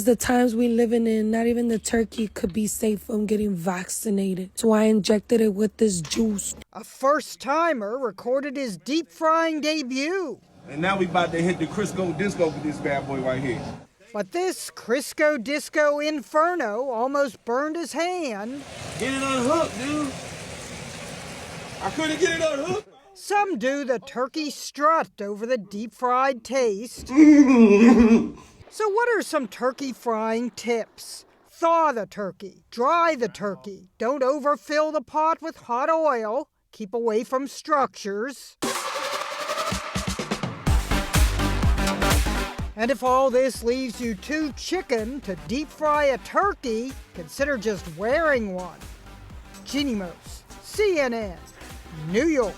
The times we living in, not even the turkey could be safe from getting vaccinated. So I injected it with this juice. A first-timer recorded his deep-frying debut. And now we about to hit the Crisco Disco with this bad boy right here. But this Crisco Disco Inferno almost burned his hand. Get it unhooked, dude. I couldn't get it unhooked. Some do the turkey strut over the deep-fried taste. So what are some turkey frying tips? Thaw the turkey. Dry the turkey. Don't overfill the pot with hot oil. Keep away from structures. And if all this leaves you too chicken to deep fry a turkey, consider just wearing one. Jeannie Mose, CNN, New York.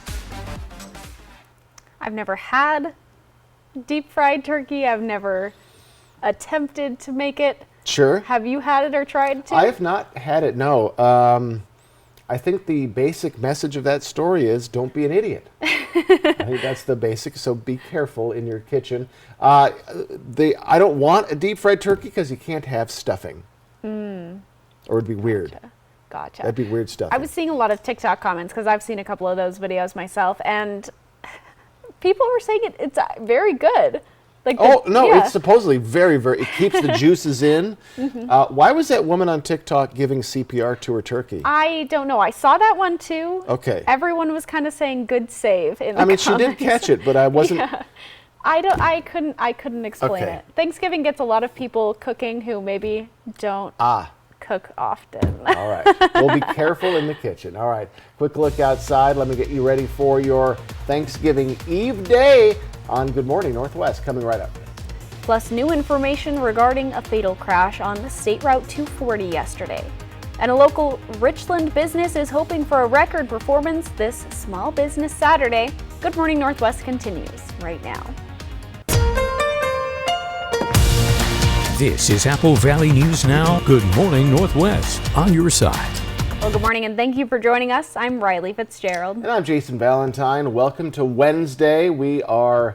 I've never had deep fried turkey. I've never attempted to make it. Sure. Have you had it or tried to? I have not had it, no. I think the basic message of that story is don't be an idiot. I think that's the basic, so be careful in your kitchen. I don't want a deep fried turkey because you can't have stuffing. Or it'd be weird. Gotcha. That'd be weird stuffing. I was seeing a lot of TikTok comments because I've seen a couple of those videos myself, and people were saying it's very good. Like It's supposedly very, it keeps the juices in. Why was that woman on TikTok giving CPR to her turkey? I don't know. I saw that one too. Okay. Everyone was kind of saying good save in the comments. She did catch it, but I wasn't. Yeah. I couldn't explain it. Thanksgiving gets a lot of people cooking who maybe don't cook often. All right. Well, be careful in the kitchen. All right. Quick look outside. Let me get you ready for your Thanksgiving Eve day on Good Morning Northwest, coming right up. Plus new information regarding a fatal crash on State Route 240 yesterday. And a local Richland business is hoping for a record performance this Small Business Saturday. Good Morning Northwest continues right now. This is Apple Valley News Now. Good Morning Northwest, on your side. Well, good morning and thank you for joining us. I'm Riley Fitzgerald. And I'm Jason Valentine. Welcome to Wednesday. We are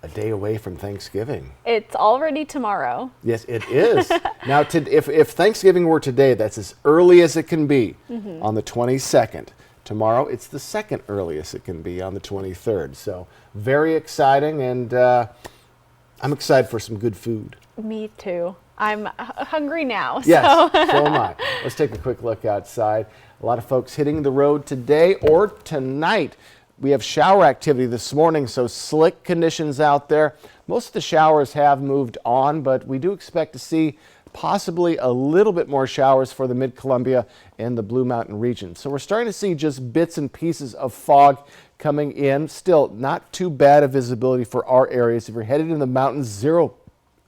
a day away from Thanksgiving. It's already tomorrow. Yes, it is. Now, if Thanksgiving were today, that's as early as it can be on the 22nd. Tomorrow, it's the second earliest it can be on the 23rd. So very exciting, and I'm excited for some good food. Me too. I'm hungry now. Yes, so am I. Let's take a quick look outside. A lot of folks hitting the road today or tonight. We have shower activity this morning, so slick conditions out there. Most of the showers have moved on, but we do expect to see possibly a little bit more showers for the Mid-Columbia and the Blue Mountain region. So we're starting to see just bits and pieces of fog coming in. Still not too bad of visibility for our areas. If you're headed in the mountains, zero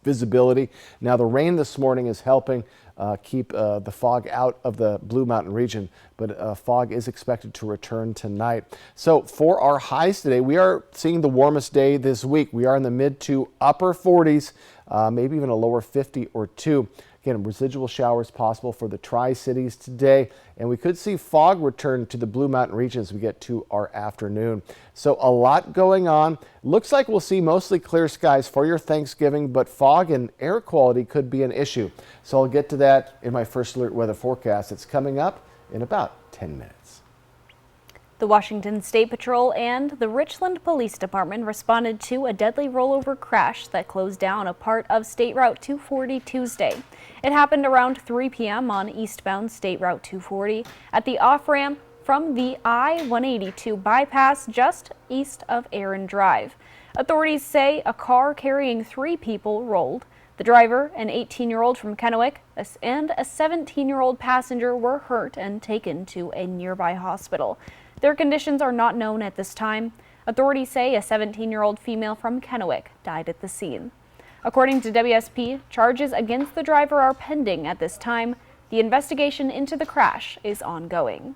visibility. Now the rain this morning is helping keep the fog out of the Blue Mountain region, but fog is expected to return tonight. So for our highs today, we are seeing the warmest day this week. We are in the mid to upper 40s, maybe even a lower 50 or 2. Again, residual showers possible for the Tri-Cities today, and we could see fog return to the Blue Mountain region as we get to our afternoon. So a lot going on. Looks like we'll see mostly clear skies for your Thanksgiving, but fog and air quality could be an issue. So I'll get to that in my first alert weather forecast. It's coming up in about 10 minutes. The Washington State Patrol and the Richland Police Department responded to a deadly rollover crash that closed down a part of State Route 240 Tuesday. It happened around 3 p.m. on eastbound State Route 240 at the off-ramp from the I-182 bypass just east of Aaron Drive. Authorities say a car carrying 3 people rolled. The driver, an 18-year-old from Kennewick, and a 17-year-old passenger were hurt and taken to a nearby hospital. Their conditions are not known at this time. Authorities say a 17-year-old female from Kennewick died at the scene. According to WSP, charges against the driver are pending at this time. The investigation into the crash is ongoing.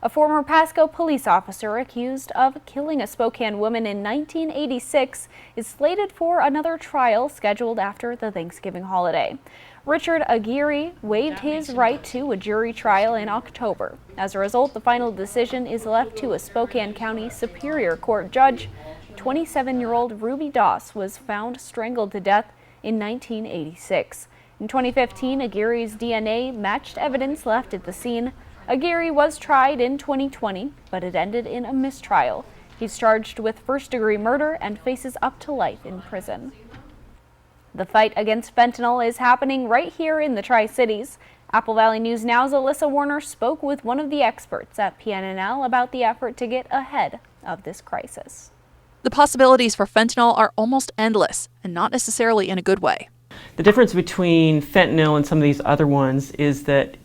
A former Pasco police officer accused of killing a Spokane woman in 1986 is slated for another trial scheduled after the Thanksgiving holiday. Richard Aguirre waived his right to a jury trial in October. As a result, the final decision is left to a Spokane County Superior Court judge. 27-year-old Ruby Doss was found strangled to death in 1986. In 2015, Aguirre's DNA matched evidence left at the scene. Aguirre was tried in 2020, but it ended in a mistrial. He's charged with first-degree murder and faces up to life in prison. The fight against fentanyl is happening right here in the Tri-Cities. Apple Valley News Now's Alyssa Warner spoke with one of the experts at PNNL about the effort to get ahead of this crisis. The possibilities for fentanyl are almost endless, and not necessarily in a good way. The difference between fentanyl and some of these other ones is that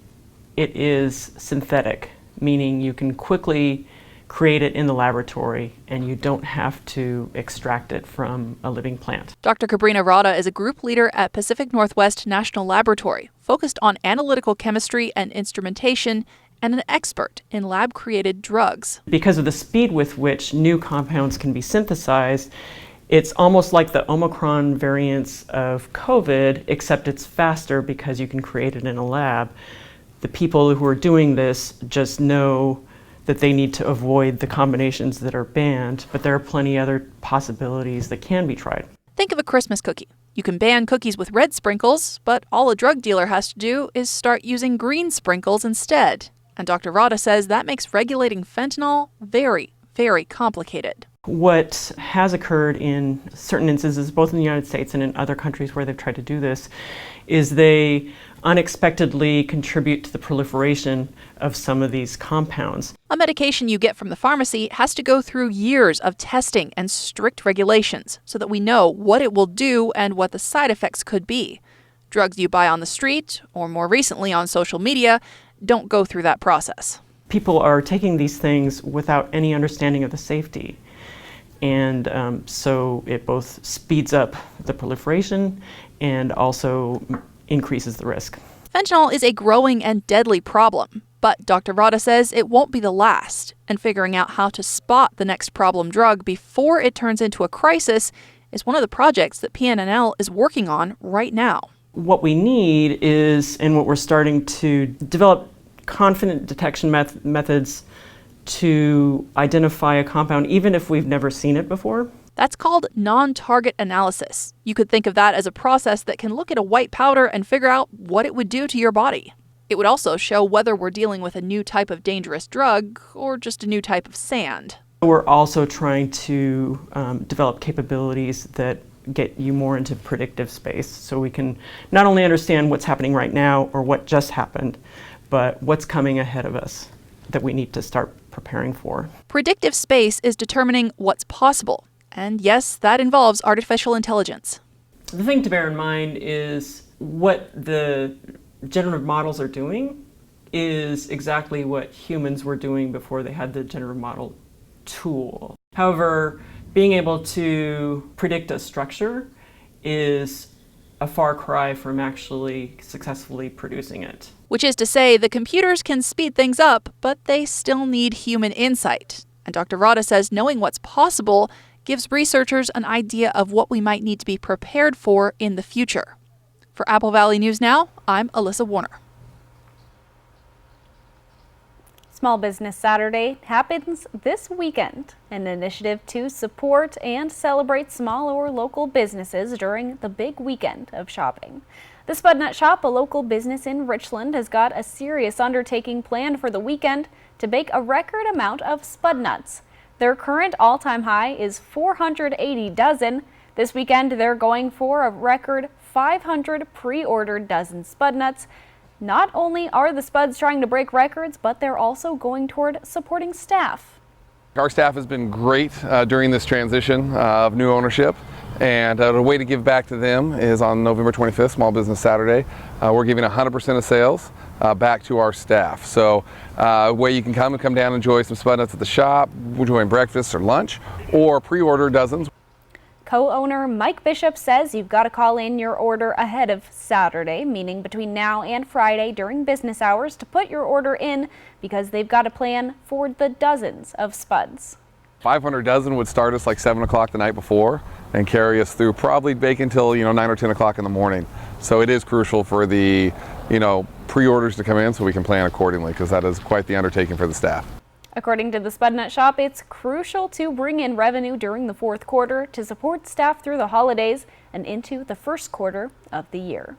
it is synthetic, meaning you can quickly create it in the laboratory and you don't have to extract it from a living plant. Dr. Cabrina Rada is a group leader at Pacific Northwest National Laboratory, focused on analytical chemistry and instrumentation, and an expert in lab-created drugs. Because of the speed with which new compounds can be synthesized, it's almost like the Omicron variants of COVID, except it's faster because you can create it in a lab. The people who are doing this just know that they need to avoid the combinations that are banned, but there are plenty other possibilities that can be tried. Think of a Christmas cookie. You can ban cookies with red sprinkles, but all a drug dealer has to do is start using green sprinkles instead. And Dr. Rada says that makes regulating fentanyl very, very complicated. What has occurred in certain instances, both in the United States and in other countries where they've tried to do this, is they unexpectedly contribute to the proliferation of some of these compounds. A medication you get from the pharmacy has to go through years of testing and strict regulations so that we know what it will do and what the side effects could be. Drugs you buy on the street, or more recently on social media, don't go through that process. People are taking these things without any understanding of the safety. And so it both speeds up the proliferation and also increases the risk. Fentanyl is a growing and deadly problem, but Dr. Rada says it won't be the last, and figuring out how to spot the next problem drug before it turns into a crisis is one of the projects that PNNL is working on right now. What we need is, and what we're starting to develop, confident detection methods to identify a compound even if we've never seen it before. That's called non-target analysis. You could think of that as a process that can look at a white powder and figure out what it would do to your body. It would also show whether we're dealing with a new type of dangerous drug or just a new type of sand. We're also trying to develop capabilities that get you more into predictive space, so we can not only understand what's happening right now or what just happened, but what's coming ahead of us that we need to start preparing for. Predictive space is determining what's possible. And yes, that involves artificial intelligence. The thing to bear in mind is what the generative models are doing is exactly what humans were doing before they had the generative model tool. However, being able to predict a structure is a far cry from actually successfully producing it. Which is to say, the computers can speed things up, but they still need human insight. And Dr. Rada says knowing what's possible gives researchers an idea of what we might need to be prepared for in the future. For Apple Valley News Now, I'm Alyssa Warner. Small Business Saturday happens this weekend, an initiative to support and celebrate small or local businesses during the big weekend of shopping. The Spud Nut Shop, a local business in Richland, has got a serious undertaking planned for the weekend to bake a record amount of Spud Nuts. Their current all-time high is 480 dozen. This weekend, they're going for a record 500 pre-ordered dozen Spud Nuts. Not only are the Spuds trying to break records, but they're also going toward supporting staff. Our staff has been great during this transition of new ownership, and a way to give back to them is on November 25th, Small Business Saturday. We're giving 100% of sales back to our staff. So way you can come down and enjoy some Spud Nuts at the shop, enjoying breakfast or lunch, or pre-order dozens. Co-owner Mike Bishop says you've got to call in your order ahead of Saturday, meaning between now and Friday during business hours, to put your order in because they've got a plan for the dozens of Spuds. 500 dozen would start us like 7 o'clock the night before and carry us through, probably bake until 9 or 10 o'clock in the morning. So it is crucial for the pre-orders to come in so we can plan accordingly, because that is quite the undertaking for the staff. According to the Spud Nut Shop, it's crucial to bring in revenue during the fourth quarter to support staff through the holidays and into the first quarter of the year.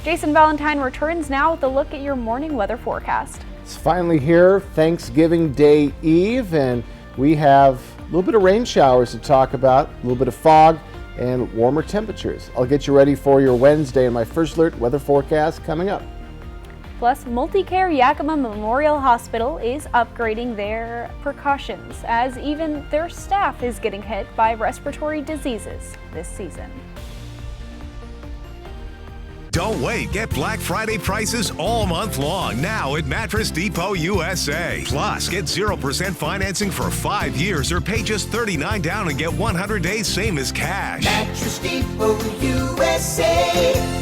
Jason Valentine returns now with a look at your morning weather forecast. It's finally here, Thanksgiving Day Eve, and we have a little bit of rain showers to talk about, a little bit of fog, and warmer temperatures. I'll get you ready for your Wednesday and my first alert weather forecast coming up. Plus, Multicare Yakima Memorial Hospital is upgrading their precautions as even their staff is getting hit by respiratory diseases this season. Don't wait. Get Black Friday prices all month long now at Mattress Depot USA. Plus, get 0% financing for 5 years or pay just $39 down and get 100 days same as cash. Mattress Depot USA.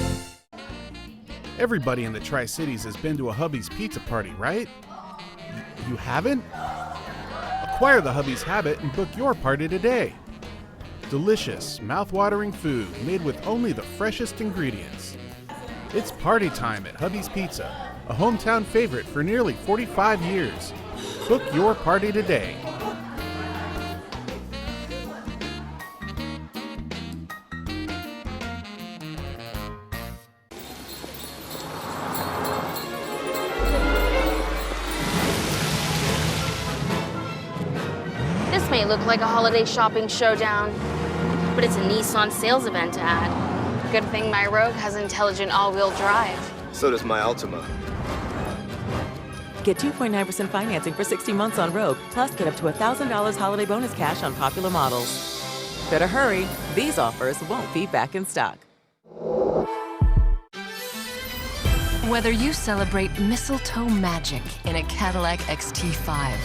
Everybody in the Tri-Cities has been to a Hubby's Pizza Party, right? You haven't? Acquire the Hubby's habit and book your party today. Delicious, mouth-watering food made with only the freshest ingredients. It's party time at Hubby's Pizza, a hometown favorite for nearly 45 years. Book your party today. This may look like a holiday shopping showdown, but it's a Nissan sales event ad. Good thing my Rogue has intelligent all-wheel drive. So does my Altima. Get 2.9% financing for 60 months on Rogue, plus get up to $1,000 holiday bonus cash on popular models. Better hurry, these offers won't be back in stock. Whether you celebrate mistletoe magic in a Cadillac XT5,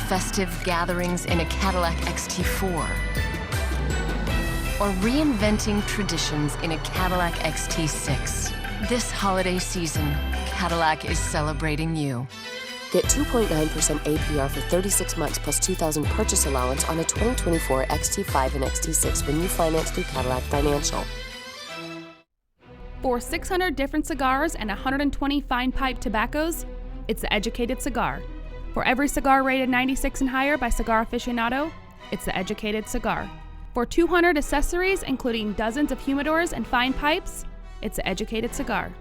festive gatherings in a Cadillac XT4, or reinventing traditions in a Cadillac XT6. This holiday season, Cadillac is celebrating you. Get 2.9% APR for 36 months plus $2,000 purchase allowance on a 2024 XT5 and XT6 when you finance through Cadillac Financial. For 600 different cigars and 120 fine pipe tobaccos, it's the Educated Cigar. For every cigar rated 96 and higher by Cigar Aficionado, it's the Educated Cigar. For 200 accessories, including dozens of humidors and fine pipes, it's the Educated Cigar.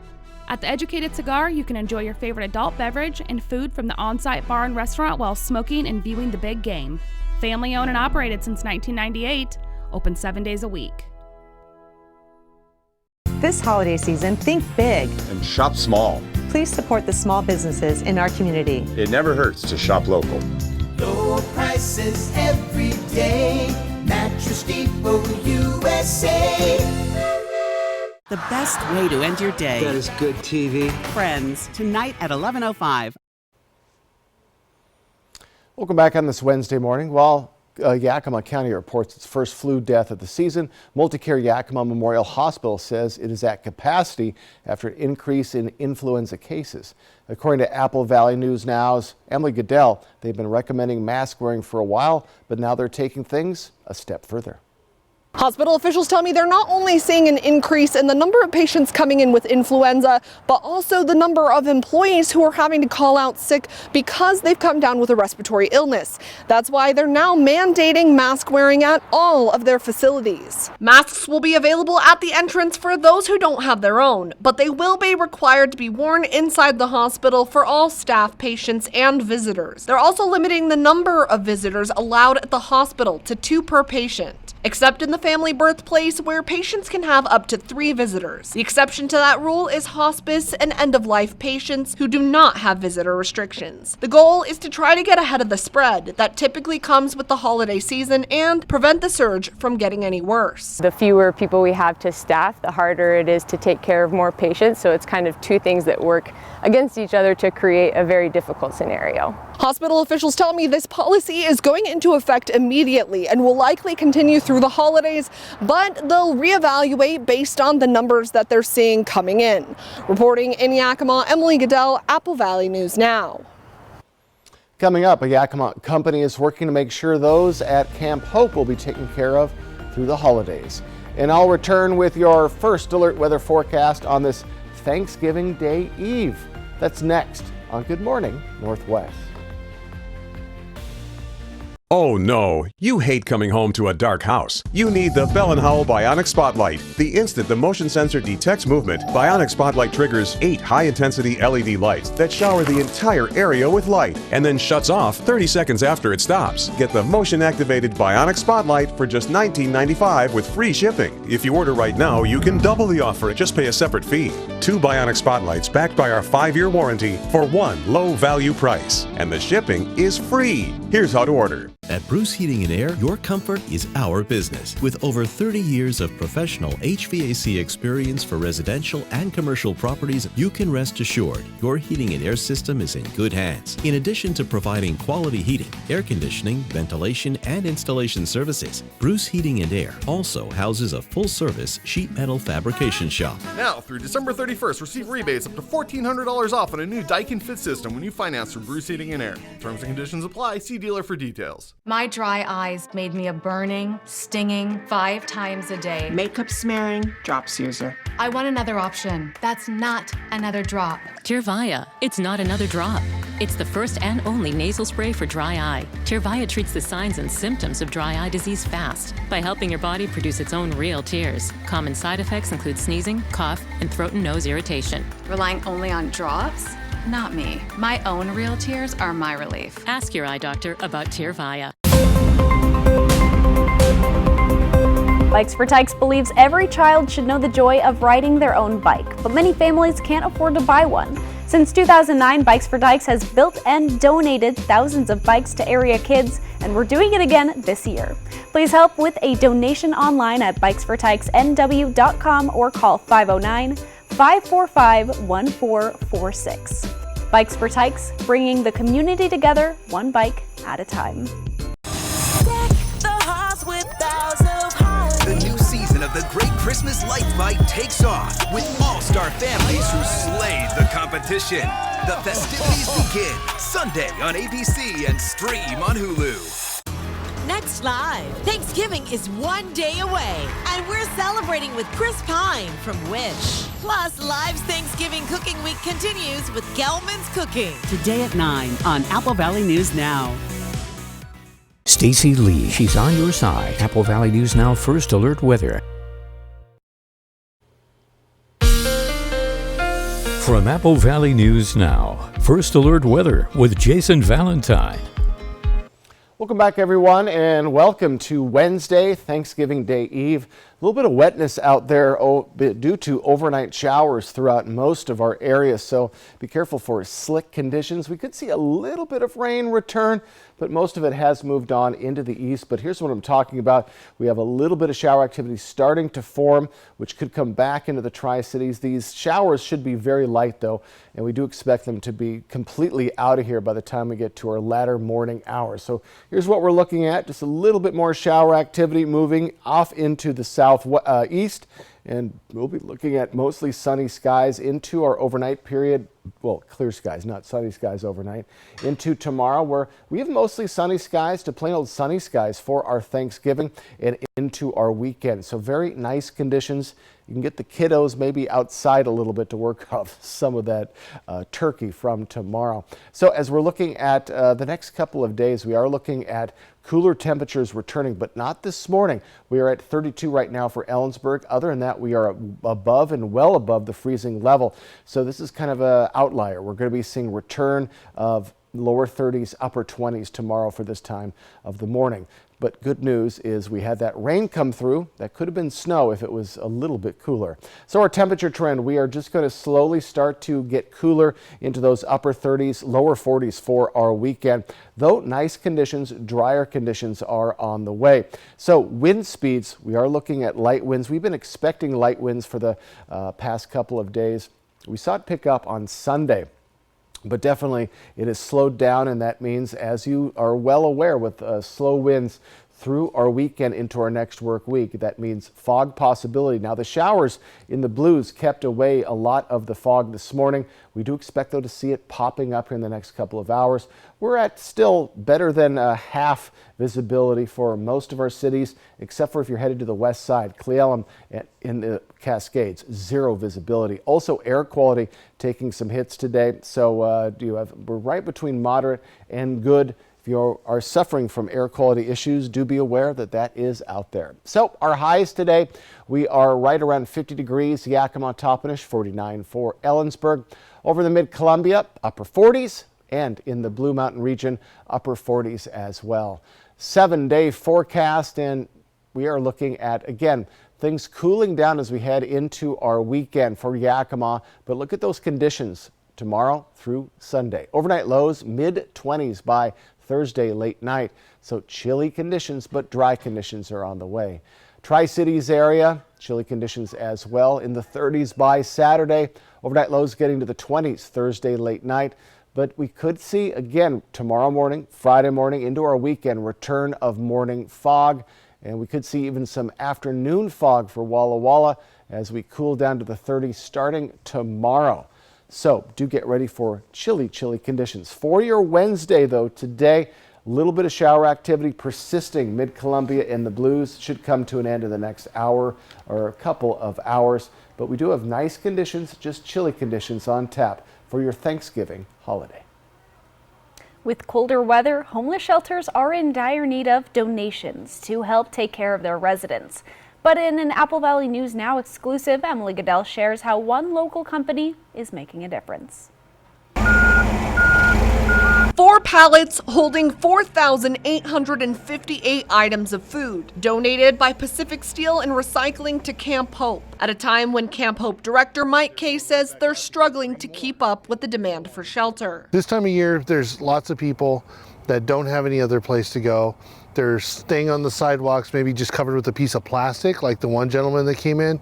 At the Educated Cigar, you can enjoy your favorite adult beverage and food from the on-site bar and restaurant while smoking and viewing the big game. Family owned and operated since 1998, open 7 days a week. This holiday season, think big and shop small. Please support the small businesses in our community. It never hurts to shop local. Low prices every day. Mattress Depot USA. The best way to end your day. That is good TV. Friends, tonight at 11:05. Welcome back on this Wednesday morning. While Yakima County reports its first flu death of the season, Multicare Yakima Memorial Hospital says it is at capacity after an increase in influenza cases. According to Apple Valley News Now's Emily Goodell, they've been recommending mask wearing for a while, but now they're taking things a step further. Hospital officials tell me they're not only seeing an increase in the number of patients coming in with influenza, but also the number of employees who are having to call out sick because they've come down with a respiratory illness. That's why they're now mandating mask wearing at all of their facilities. Masks will be available at the entrance for those who don't have their own, but they will be required to be worn inside the hospital for all staff, patients, and visitors. They're also limiting the number of visitors allowed at the hospital to 2 per patient, except in the family birthplace where patients can have up to 3 visitors. The exception to that rule is hospice and end-of-life patients who do not have visitor restrictions. The goal is to try to get ahead of the spread that typically comes with the holiday season and prevent the surge from getting any worse. The fewer people we have to staff, the harder it is to take care of more patients, so it's kind of 2 things that work against each other to create a very difficult scenario. Hospital officials tell me this policy is going into effect immediately and will likely continue through the holidays, but they'll reevaluate based on the numbers that they're seeing coming in. Reporting in Yakima, Emily Goodell, Apple Valley News Now. Coming up, a Yakima company is working to make sure those at Camp Hope will be taken care of through the holidays. And I'll return with your first alert weather forecast on this Thanksgiving Day Eve. That's next on Good Morning Northwest. Oh no, you hate coming home to a dark house. You need the Bell & Howell Bionic Spotlight. The instant the motion sensor detects movement, Bionic Spotlight triggers 8 high-intensity LED lights that shower the entire area with light and then shuts off 30 seconds after it stops. Get the motion-activated Bionic Spotlight for just $19.95 with free shipping. If you order right now, you can double the offer and just pay a separate fee. 2 Bionic Spotlights backed by our 5-year warranty for one low-value price. And the shipping is free. Here's how to order. At Bruce Heating and Air, your comfort is our business. With over 30 years of professional HVAC experience for residential and commercial properties, you can rest assured your heating and air system is in good hands. In addition to providing quality heating, air conditioning, ventilation, and installation services, Bruce Heating and Air also houses a full-service sheet metal fabrication shop. Now, through December 31st, receive rebates up to $1,400 off on a new Daikin Fit system when you finance through Bruce Heating and Air. Terms and conditions apply. See dealer for details. My dry eyes made me a burning, stinging 5 times a day. Makeup smearing, drops user. I want another option. That's not another drop. Tyrvaya. It's not another drop. It's the first and only nasal spray for dry eye. Tyrvaya treats the signs and symptoms of dry eye disease fast by helping your body produce its own real tears. Common side effects include sneezing, cough, and throat and nose irritation. Relying only on drops? Not me. My own real tears are my relief. Ask your eye doctor about Tyrvaya. Bikes for Tykes believes every child should know the joy of riding their own bike, but many families can't afford to buy one. Since 2009, Bikes for Tykes has built and donated thousands of bikes to area kids, and we're doing it again this year. Please help with a donation online at bikesfortykesnw.com or call 509-545-1446. Bikes for Tykes, bringing the community together one bike at a time. The new season of the Great Christmas Lights Fight takes off with all-star families who slayed the competition. The festivities begin Sunday on ABC and stream on Hulu. Next Live, Thanksgiving is one day away, and we're celebrating with Chris Pine from Wish. Plus, Live's Thanksgiving Cooking Week continues with Gelman's Cooking. Today at 9 on Apple Valley News Now. Stacy Lee, she's on your side. Apple Valley News Now First Alert Weather. From Apple Valley News Now, First Alert Weather with Jason Valentine. Welcome back, everyone, and welcome to Wednesday, Thanksgiving Day Eve. A little bit of wetness out there due to overnight showers throughout most of our area, so be careful for slick conditions. We could see a little bit of rain return, but most of it has moved on into the east. But here's what I'm talking about. We have a little bit of shower activity starting to form, which could come back into the Tri-Cities. These showers should be very light, though, and we do expect them to be completely out of here by the time we get to our latter morning hours. So here's what we're looking at. Just a little bit more shower activity moving off into the southeast, and we'll be looking at mostly sunny skies into our overnight period. Well, clear skies, not sunny skies overnight, into tomorrow, where we have mostly sunny skies to plain old sunny skies for our Thanksgiving and into our weekend. So very nice conditions. You can get the kiddos maybe outside a little bit to work off some of that turkey from tomorrow. So as we're looking at the next couple of days, we are looking at cooler temperatures returning, but not this morning. We are at 32 right now for Ellensburg. Other than that, we are above and well above the freezing level. So this is kind of an outlier. We're going to be seeing return of lower 30s, upper 20s tomorrow for this time of the morning. But good news is we had that rain come through. That could have been snow if it was a little bit cooler. So our temperature trend, we are just going to slowly start to get cooler into those upper 30s, lower 40s for our weekend. Though nice conditions, drier conditions are on the way. So wind speeds, we are looking at light winds. We've been expecting light winds for the past couple of days. We saw it pick up on Sunday. But definitely it has slowed down, and that means, as you are well aware, with slow winds through our weekend into our next work week. That means fog possibility. Now, the showers in the Blues kept away a lot of the fog this morning. We do expect, though, to see it popping up in the next couple of hours. We're at still better than half visibility for most of our cities, except for if you're headed to the west side. Cle Elum in the Cascades, zero visibility. Also, air quality taking some hits today. So we're right between moderate and good. If you are suffering from air quality issues, do be aware that that is out there. So our highs today, we are right around 50 degrees, Yakima, Toppenish, 49 for Ellensburg. Over the mid-Columbia, upper 40s, and in the Blue Mountain region, upper 40s as well. 7-day forecast, and we are looking at, again, things cooling down as we head into our weekend for Yakima. But look at those conditions tomorrow through Sunday. Overnight lows, mid-20s by Thursday late night. So chilly conditions, but dry conditions are on the way. Tri-Cities area, chilly conditions as well in the 30s by Saturday. Overnight lows getting to the 20s Thursday late night. But we could see again tomorrow morning, Friday morning into our weekend, return of morning fog. And we could see even some afternoon fog for Walla Walla as we cool down to the 30s starting tomorrow. So do get ready for chilly conditions. For your Wednesday, though, today, a little bit of shower activity persisting mid-Columbia and the Blues. Should come to an end in the next hour or a couple of hours. But we do have nice conditions, just chilly conditions on tap for your Thanksgiving holiday. With colder weather, homeless shelters are in dire need of donations to help take care of their residents. But in an Apple Valley News Now exclusive, Emily Goodell shares how one local company is making a difference. 4 pallets holding 4,858 items of food donated by Pacific Steel and Recycling to Camp Hope at a time when Camp Hope director Mike Kay says they're struggling to keep up with the demand for shelter. This time of year, there's lots of people that don't have any other place to go. They're staying on the sidewalks, maybe just covered with a piece of plastic, like the one gentleman that came in,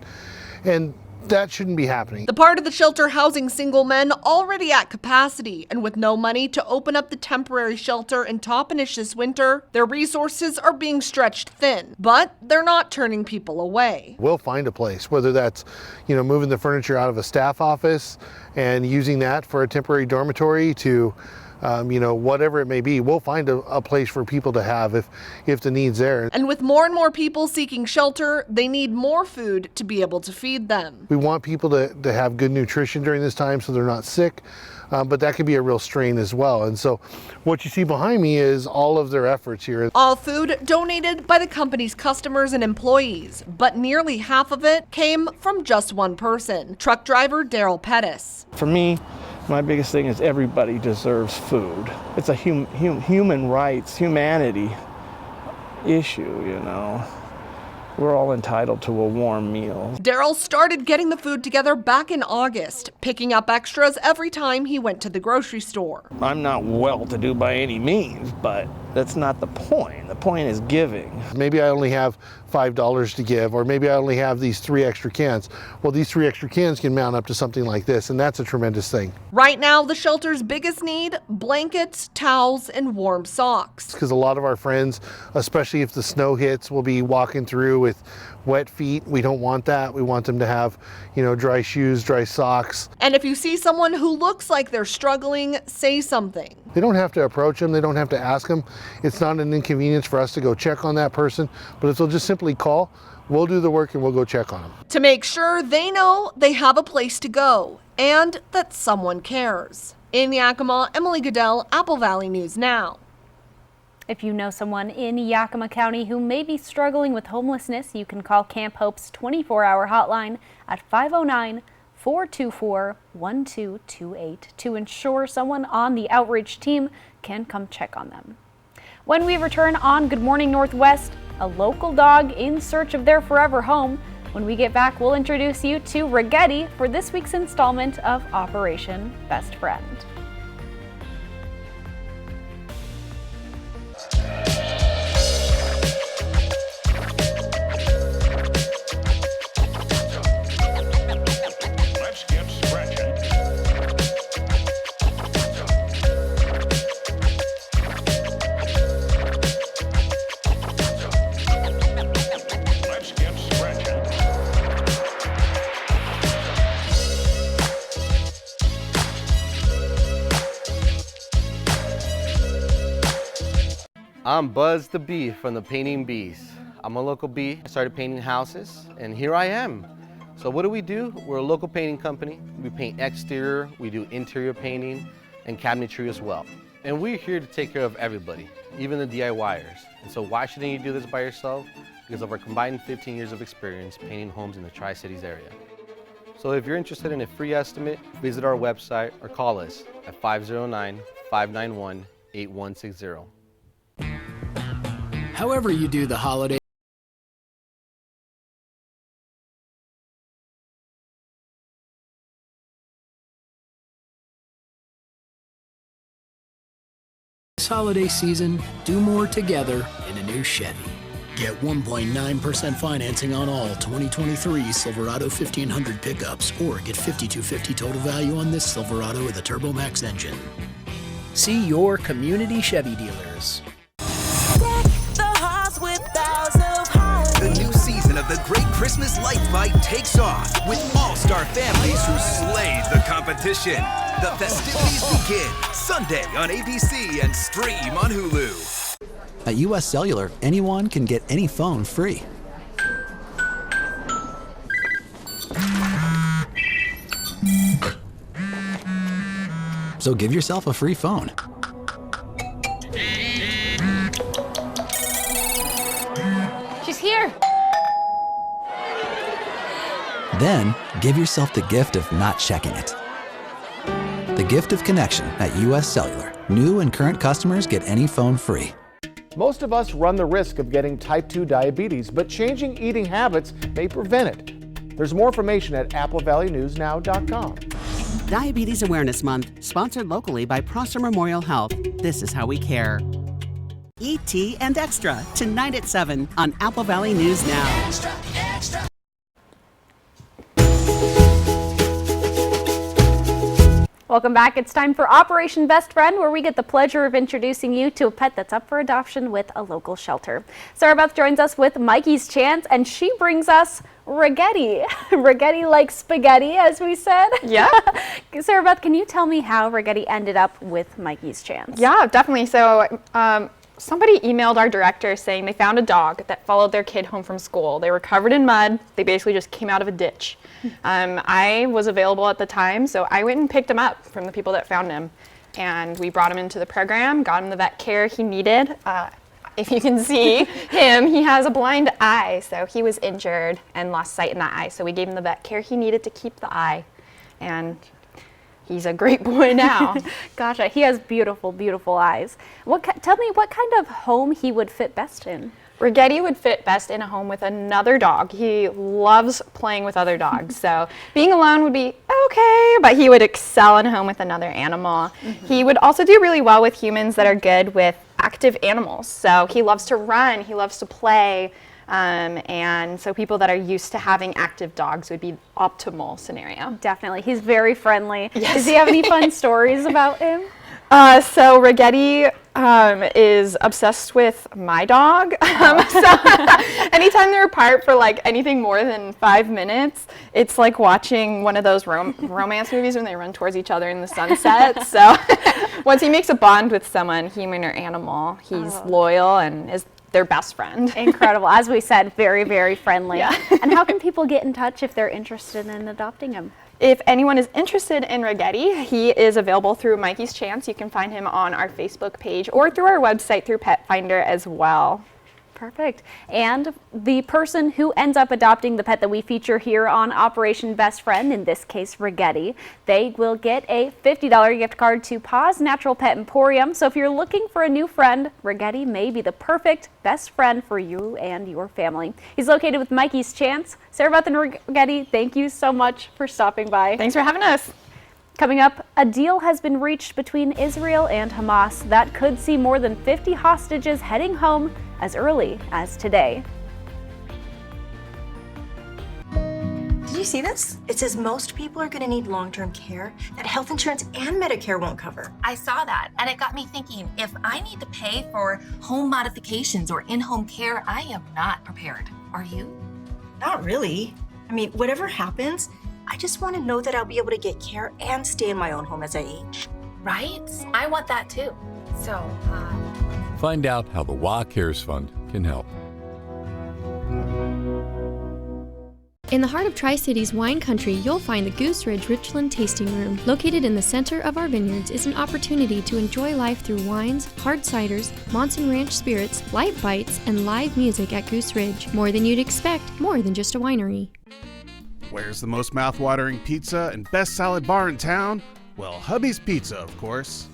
and that shouldn't be happening. The part of the shelter housing single men already at capacity, and with no money to open up the temporary shelter in Toppenish this winter, their resources are being stretched thin, but they're not turning people away. We'll find a place, whether that's, moving the furniture out of a staff office and using that for a temporary dormitory to whatever it may be. We'll find a place for people to have if the need's there. And with more and more people seeking shelter, they need more food to be able to feed them. We want people to have good nutrition during this time so they're not sick, but that can be a real strain as well. And so what you see behind me is all of their efforts here. All food donated by the company's customers and employees, but nearly half of it came from just one person, truck driver Daryl Pettis. For me, my biggest thing is everybody deserves food. It's a human rights, humanity issue, We're all entitled to a warm meal. Daryl started getting the food together back in August, picking up extras every time he went to the grocery store. I'm not well-to-do by any means, but that's not the point. The point is giving. Maybe I only have $5 to give, or maybe I only have these 3 extra cans. Well, these 3 extra cans can mount up to something like this, and that's a tremendous thing. Right now, the shelter's biggest need, blankets, towels, and warm socks. Because a lot of our friends, especially if the snow hits, will be walking through with wet feet. We don't want that. We want them to have, dry shoes, dry socks. And if you see someone who looks like they're struggling, say something. They don't have to approach them. They don't have to ask them. It's not an inconvenience for us to go check on that person, but if they'll just simply call, we'll do the work and we'll go check on them. To make sure they know they have a place to go and that someone cares. In Yakima, Emily Goodell, Apple Valley News Now. If you know someone in Yakima County who may be struggling with homelessness, you can call Camp Hope's 24-hour hotline at 509-424-1228 to ensure someone on the outreach team can come check on them. When we return on Good Morning Northwest, a local dog in search of their forever home. When we get back, we'll introduce you to Rigetti for this week's installment of Operation Best Friend. I'm Buzz the Bee from the Painting Bees. I'm a local bee. I started painting houses, and here I am. So what do? We're a local painting company. We paint exterior, we do interior painting, and cabinetry as well. And we're here to take care of everybody, even the DIYers. And so why shouldn't you do this by yourself? Because of our combined 15 years of experience painting homes in the Tri-Cities area. So if you're interested in a free estimate, visit our website or call us at 509-591-8160. However you do the holiday. This holiday season, do more together in a new Chevy. Get 1.9% financing on all 2023 Silverado 1500 pickups, or get $5,250 total value on this Silverado with a Turbo Max engine. See your community Chevy dealers. The new season of the Great Christmas Light Fight takes off with all-star families who slayed the competition. The festivities begin Sunday on ABC and stream on Hulu. At US Cellular, anyone can get any phone free. So give yourself a free phone. She's here. Then, give yourself the gift of not checking it. The gift of connection at US Cellular. New and current customers get any phone free. Most of us run the risk of getting type 2 diabetes, but changing eating habits may prevent it. There's more information at applevalleyNewsNow.com. Diabetes Awareness Month, sponsored locally by Prosser Memorial Health. This is how we care. E.T. and Extra, tonight at 7 on Apple Valley News Now. Extra, extra. Welcome back. It's time for Operation Best Friend, where we get the pleasure of introducing you to a pet that's up for adoption with a local shelter. Sarah Beth joins us with Mikey's Chance, and she brings us Ragetti. Ragetti like spaghetti, as we said. Yeah. Sarah Beth, can you tell me how Ragetti ended up with Mikey's Chance? Yeah, definitely. So somebody emailed our director saying they found a dog that followed their kid home from school. They were covered in mud. They basically just came out of a ditch. I was available at the time, so I went and picked him up from the people that found him. And we brought him into the program, got him the vet care he needed. If you can see him, he has a blind eye, so he was injured and lost sight in that eye. So we gave him the vet care he needed to keep the eye. And he's a great boy now. Gosh, he has beautiful, beautiful eyes. Tell me what kind of home he would fit best in. Ragetti would fit best in a home with another dog. He loves playing with other dogs, so being alone would be okay, but he would excel in a home with another animal. He would also do really well with humans that are good with active animals. So he loves to run, he loves to play, and so people that are used to having active dogs would be optimal scenario. Definitely. He's very friendly. Yes. Does he have any fun stories about him? So Ragetti is obsessed with my dog. So anytime they're apart for like anything more than 5 minutes, it's like watching one of those romance movies when they run towards each other in the sunset. So once he makes a bond with someone, human or animal, he's loyal and is their best friend. Incredible. As we said, very, very friendly. Yeah. And how can people get in touch if they're interested in adopting him? If anyone is interested in Ragetti, he is available through Mikey's Chance. You can find him on our Facebook page or through our website through Pet Finder as well. Perfect. And the person who ends up adopting the pet that we feature here on Operation Best Friend, in this case Ragetti, they will get a $50 gift card to Paws Natural Pet Emporium. So if you're looking for a new friend, Ragetti may be the perfect best friend for you and your family. He's located with Mikey's Chance. Sarah Beth and Ragetti, thank you so much for stopping by. Thanks for having us. Coming up, a deal has been reached between Israel and Hamas that could see more than 50 hostages heading home as early as today. Did you see this? It says most people are going to need long-term care that health insurance and Medicare won't cover. I saw that, and it got me thinking, if I need to pay for home modifications or in-home care, I am not prepared. Are you? Not really. I mean, whatever happens, I just want to know that I'll be able to get care and stay in my own home as I age. Right? I want that too. So, Find out how the WA Cares Fund can help. In the heart of Tri-Cities wine country, you'll find the Goose Ridge Richland Tasting Room. Located in the center of our vineyards is an opportunity to enjoy life through wines, hard ciders, Monson Ranch spirits, light bites, and live music at Goose Ridge. More than you'd expect, more than just a winery. Where's the most mouth-watering pizza and best salad bar in town? Well, Hubby's Pizza, of course.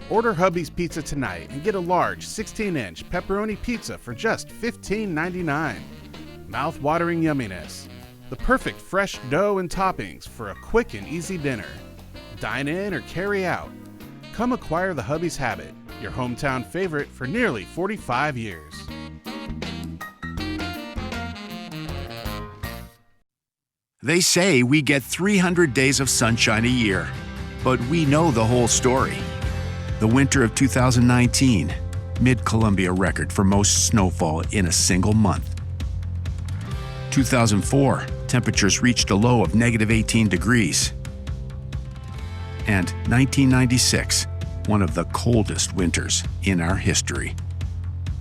Order Hubby's Pizza tonight and get a large 16-inch pepperoni pizza for just $15.99. Mouth-watering yumminess. The perfect fresh dough and toppings for a quick and easy dinner. Dine in or carry out. Come acquire the Hubby's Habit, your hometown favorite for nearly 45 years. They say we get 300 days of sunshine a year, but we know the whole story. The winter of 2019, Mid-Columbia record for most snowfall in a single month. 2004, temperatures reached a low of -18 degrees. And 1996, one of the coldest winters in our history.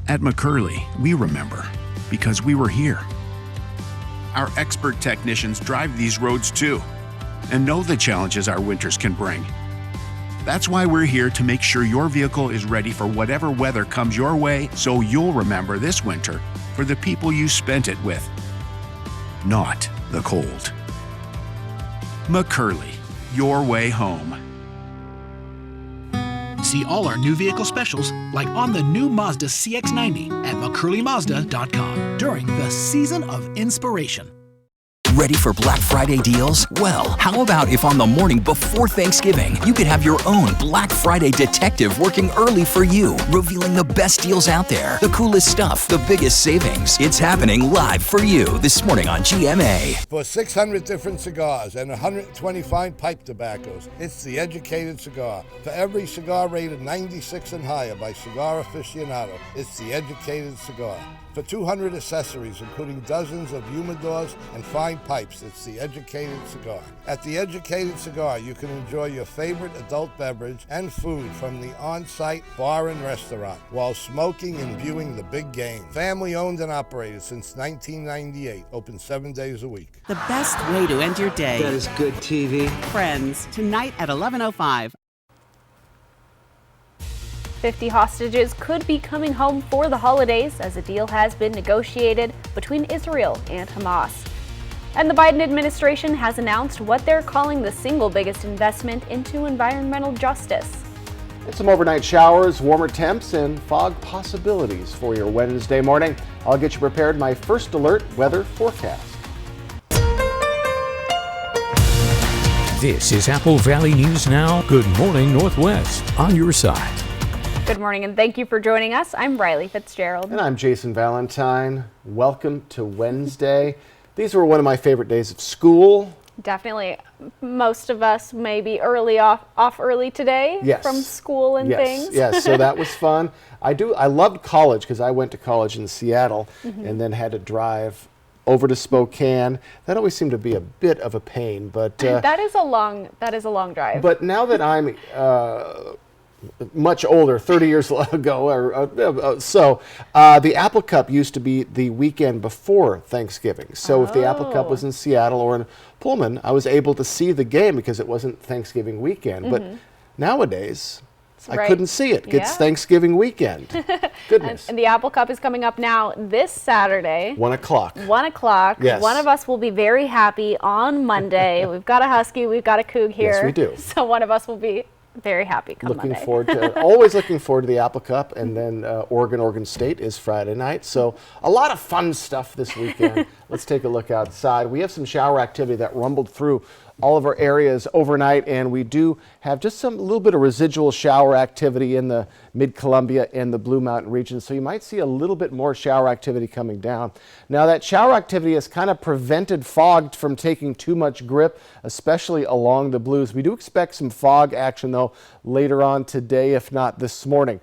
At McCurley, we remember because we were here. Our expert technicians drive these roads too and know the challenges our winters can bring. That's why we're here to make sure your vehicle is ready for whatever weather comes your way, so you'll remember this winter for the people you spent it with, not the cold. McCurley, your way home. See all our new vehicle specials, like on the new Mazda CX-90 at McCurleyMazda.com during the Season of Inspiration. Ready for Black Friday deals? Well, how about if on the morning before Thanksgiving, you could have your own Black Friday detective working early for you, revealing the best deals out there, the coolest stuff, the biggest savings. It's happening live for you this morning on GMA. For 600 different cigars and 120 fine pipe tobaccos, it's The Educated Cigar. For every cigar rated 96 and higher by Cigar Aficionado, it's The Educated Cigar. For 200 accessories, including dozens of humidors and fine pipes, it's The Educated Cigar. At The Educated Cigar, you can enjoy your favorite adult beverage and food from the on-site bar and restaurant while smoking and viewing the big game. Family owned and operated since 1998, open 7 days a week. The best way to end your day. That is good TV. Friends, tonight at 11:05. 50 hostages could be coming home for the holidays as a deal has been negotiated between Israel and Hamas. And the Biden administration has announced what they're calling the single biggest investment into environmental justice. And some overnight showers, warmer temps, and fog possibilities for your Wednesday morning. I'll get you prepared my first alert weather forecast. This is Apple Valley News Now. Good morning, Northwest. On your side. Good morning and thank you for joining us. I'm Riley Fitzgerald. And I'm Jason Valentine. Welcome to Wednesday. These were one of my favorite days of school. Definitely. Most of us may be off early today from school and things. Yes, so that was fun. I loved college because I went to college in Seattle and then had to drive over to Spokane. That always seemed to be a bit of a pain, but that is a long drive. But now that I'm much older, 30 years ago the Apple Cup used to be the weekend before Thanksgiving. So if the Apple Cup was in Seattle or in Pullman, I was able to see the game because it wasn't Thanksgiving weekend. But nowadays, I couldn't see it. It's Thanksgiving weekend. Goodness. And the Apple Cup is coming up now this Saturday. 1 o'clock. 1 o'clock. Yes. One of us will be very happy on Monday. We've got a Husky, we've got a Coug here. Yes, we do. So one of us will be very happy come Monday. Always looking forward to the Apple Cup, and then Oregon State is Friday night. So a lot of fun stuff this weekend. Let's take a look outside. We have some shower activity that rumbled through all of our areas overnight, and we do have just a little bit of residual shower activity in the Mid-Columbia and the Blue Mountain region. So you might see a little bit more shower activity coming down. Now that shower activity has kind of prevented fog from taking too much grip, especially along the Blues. We do expect some fog action though later on today, if not this morning.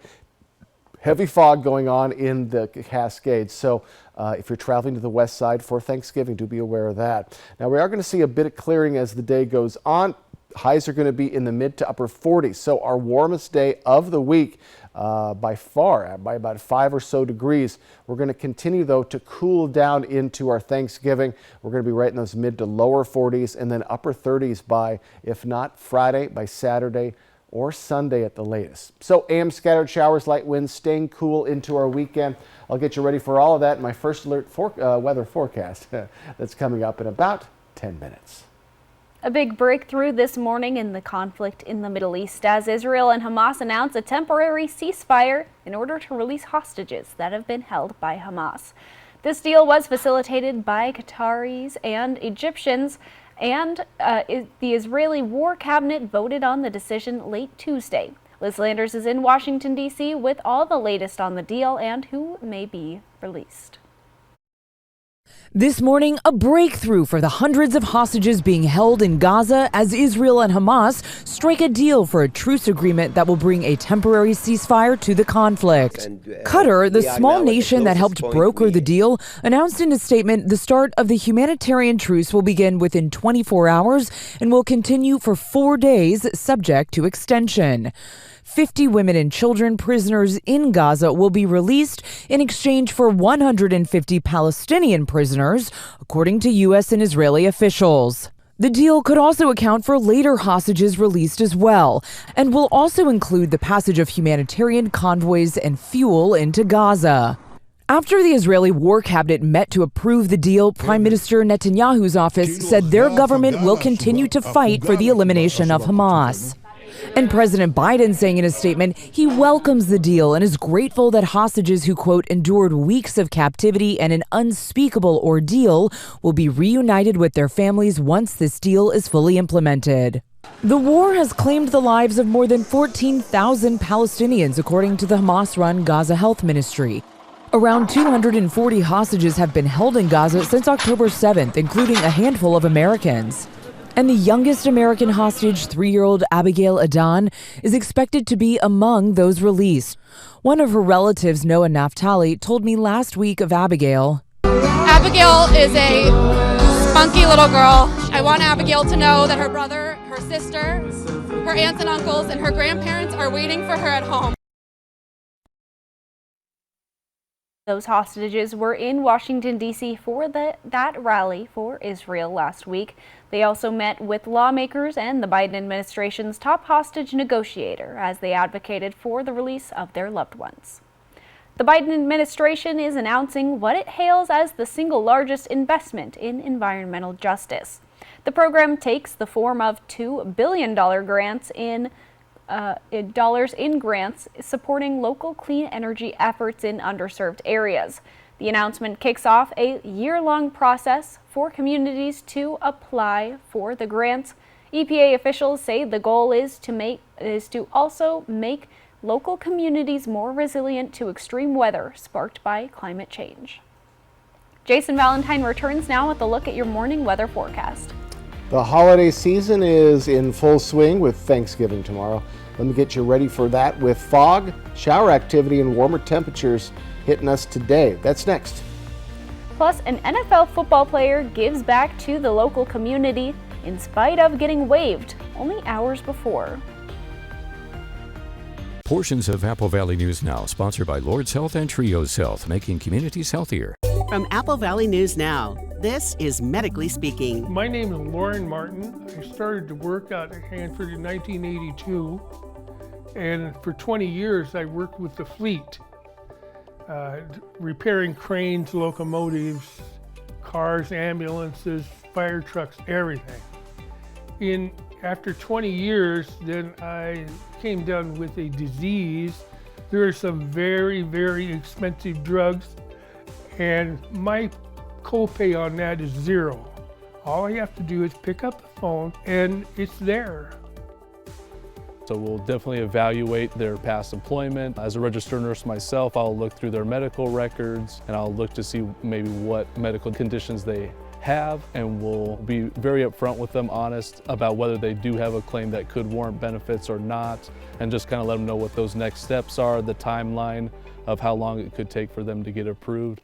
Heavy fog going on in the Cascades. So if you're traveling to the west side for Thanksgiving, do be aware of that. Now we are going to see a bit of clearing as the day goes on. Highs are going to be in the mid to upper 40s. So our warmest day of the week by far, by about 5 or so degrees. We're going to continue, though, to cool down into our Thanksgiving. We're going to be right in those mid to lower 40s and then upper 30s by, if not Friday, by Saturday or Sunday at the latest. So AM scattered showers, light winds, staying cool into our weekend. I'll get you ready for all of that in my first alert weather forecast that's coming up in about 10 minutes. A big breakthrough this morning in the conflict in the Middle East as Israel and Hamas announce a temporary ceasefire in order to release hostages that have been held by Hamas. This deal was facilitated by Qataris and Egyptians, and the Israeli War Cabinet voted on the decision late Tuesday. Liz Landers is in Washington, D.C. with all the latest on the deal and who may be released. This morning, a breakthrough for the hundreds of hostages being held in Gaza as Israel and Hamas strike a deal for a truce agreement that will bring a temporary ceasefire to the conflict. Qatar, the small nation that helped broker the deal, announced in a statement the start of the humanitarian truce will begin within 24 hours and will continue for 4 days, subject to extension. 50 women and children prisoners in Gaza will be released in exchange for 150 Palestinian prisoners, according to U.S. and Israeli officials. The deal could also account for later hostages released as well, and will also include the passage of humanitarian convoys and fuel into Gaza. After the Israeli War Cabinet met to approve the deal, Prime Minister Netanyahu's office said their government will continue to fight for the elimination of Hamas. And President Biden saying in a statement he welcomes the deal and is grateful that hostages who, quote, endured weeks of captivity and an unspeakable ordeal will be reunited with their families once this deal is fully implemented. The war has claimed the lives of more than 14,000 Palestinians, according to the Hamas-run Gaza Health Ministry. Around 240 hostages have been held in Gaza since October 7th, including a handful of Americans. And the youngest American hostage, 3-year-old Abigail Adan, is expected to be among those released. One of her relatives, Noah Naftali, told me last week of Abigail. Abigail is a spunky little girl. I want Abigail to know that her brother, her sister, her aunts and uncles, and her grandparents are waiting for her at home. Those hostages were in Washington, D.C. for that rally for Israel last week. They also met with lawmakers and the Biden administration's top hostage negotiator as they advocated for the release of their loved ones. The Biden administration is announcing what it hails as the single largest investment in environmental justice. The program takes the form of $2 billion grants in grants supporting local clean energy efforts in underserved areas. The announcement kicks off a year-long process for communities to apply for the grants. EPA officials say the goal is to also make local communities more resilient to extreme weather sparked by climate change. Jason Valentine returns now with a look at your morning weather forecast. The holiday season is in full swing with Thanksgiving tomorrow. Let me get you ready for that with fog, shower activity, and warmer temperatures hitting us today. That's next. Plus, an NFL football player gives back to the local community in spite of getting waived only hours before. Portions of Apple Valley News Now, sponsored by Lord's Health and Trios Health, making communities healthier. From Apple Valley News Now, this is Medically Speaking. My name is Lauren Martin. I started to work out at Hanford in 1982, and for 20 years I worked with the fleet, repairing cranes, locomotives, cars, ambulances, fire trucks, everything. After 20 years, then I came down with a disease. There are some very, very expensive drugs, and my copay on that is $0. All I have to do is pick up the phone and it's there. So we'll definitely evaluate their past employment. As a registered nurse myself, I'll look through their medical records and I'll look to see maybe what medical conditions they have, and we'll be very upfront with them, honest about whether they do have a claim that could warrant benefits or not, and just kind of let them know what those next steps are, the timeline of how long it could take for them to get approved.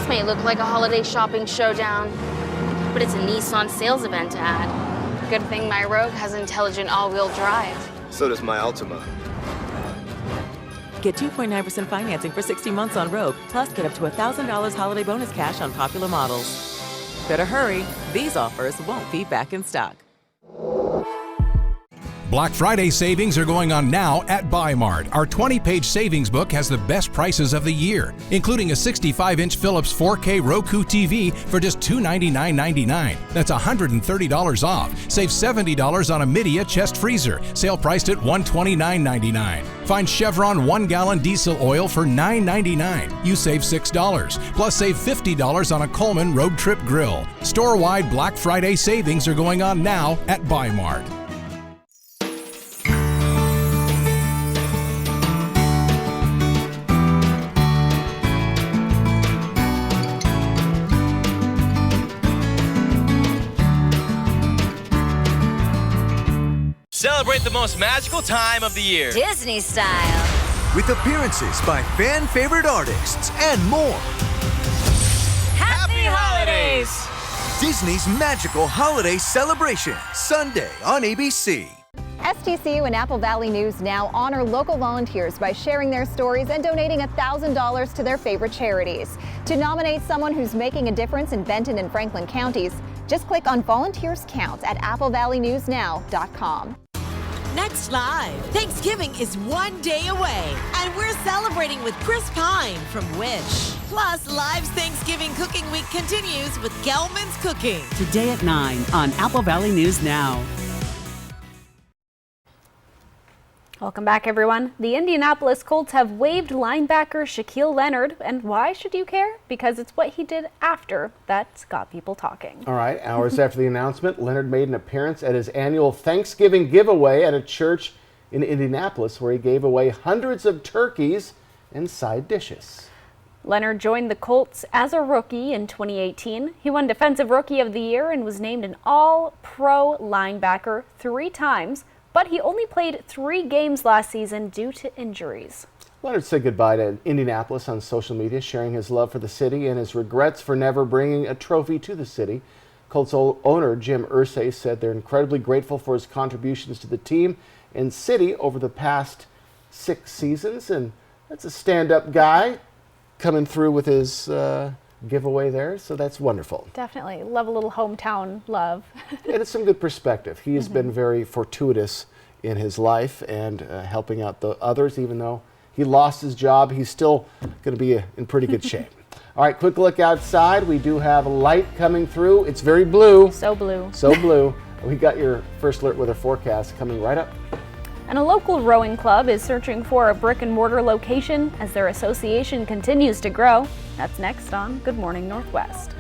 may look like a holiday shopping showdown, but it's a Nissan sales event ad. Good thing my Rogue has intelligent all-wheel drive. So does my Altima. Get 2.9% financing for 60 months on Rogue, plus get up to $1,000 holiday bonus cash on popular models. Better hurry, these offers won't be back in stock. Black Friday savings are going on now at Buy-Mart. Our 20-page savings book has the best prices of the year, including a 65-inch Philips 4K Roku TV for just $299.99. That's $130 off. Save $70 on a Midea chest freezer, sale priced at $129.99. Find Chevron 1-gallon diesel oil for $9.99. You save $6. Plus save $50 on a Coleman road trip grill. Store-wide Black Friday savings are going on now at Buy-Mart. Celebrate the most magical time of the year. Disney style. With appearances by fan favorite artists and more. Happy holidays! Disney's magical holiday celebration, Sunday on ABC. STCU and Apple Valley News Now honor local volunteers by sharing their stories and donating $1,000 to their favorite charities. To nominate someone who's making a difference in Benton and Franklin counties, just click on Volunteers Count at applevalleynewsnow.com. Next Live, Thanksgiving is one day away, and we're celebrating with Chris Pine from Wish. Plus, Live's Thanksgiving Cooking Week continues with Gelman's Cooking. Today at 9 on Apple Valley News Now. Welcome back, everyone. The Indianapolis Colts have waived linebacker Shaquille Leonard, and why should you care? Because it's what he did after that's got people talking. All right, hours after the announcement, Leonard made an appearance at his annual Thanksgiving giveaway at a church in Indianapolis where he gave away hundreds of turkeys and side dishes. Leonard joined the Colts as a rookie in 2018. He won Defensive Rookie of the Year and was named an All-Pro linebacker 3 times. But he only played 3 games last season due to injuries. Leonard said goodbye to Indianapolis on social media, sharing his love for the city and his regrets for never bringing a trophy to the city. Colts owner Jim Irsay said they're incredibly grateful for his contributions to the team and city over the past 6 seasons. And that's a stand-up guy coming through with his giveaway there, so that's wonderful. Definitely. Love a little hometown love. And it's some good perspective. He has been very fortuitous in his life and helping out the others. Even though he lost his job, he's still going to be in pretty good shape. All right, quick look outside. We do have light coming through. It's very blue. So blue. So blue. We got your first alert weather forecast coming right up. And a local rowing club is searching for a brick and mortar location as their association continues to grow. That's next on Good Morning Northwest.